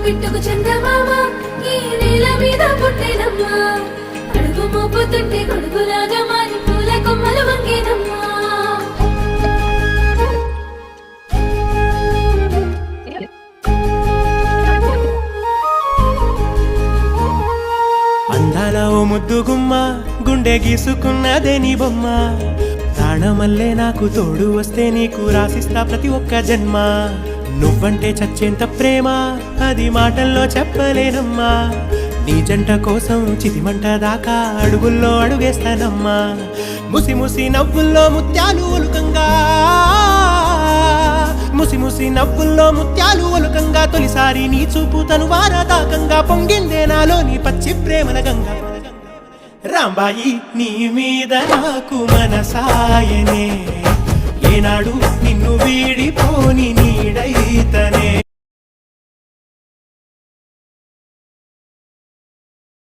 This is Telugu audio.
పిట్టుకు చందమామ ఈ నేల మీద పుట్టేనమ్మా అడుగు మోపుతుంటే కొడుకులాగా మారి పూల కొమ్మలు వంగేనమ్మా అందాల ఓ ముద్దు గుమ్మ గుండె గీసుకున్నదే నీ బొమ్మ ప్రాణమల్లే నాకు తోడు వస్తే నీకు రాసిస్తా ప్రతి ఒక్క జన్మ నువ్వంటే చచ్చేంత ప్రేమ అది మాటల్లో చెప్పలేనమ్మా నీ జంట కోసం చితిమంట దాకా అడుగుల్లో అడుగేస్తానమ్మా ముసి ముసి నవ్వుల్లో ముత్యాలు ఒలుకంగా ముసి ముసి నవ్వుల్లో ముత్యాలు ఒలుకంగా తొలిసారి నీ చూపు తను వారదాకంగా పొంగిందే నాలో నీ పచ్చి ప్రేమల గంగా రాంబాయి నీ మీద నాకు మనసాయనే ఏనాడు నిన్ను వీడిపోని నీడైతనే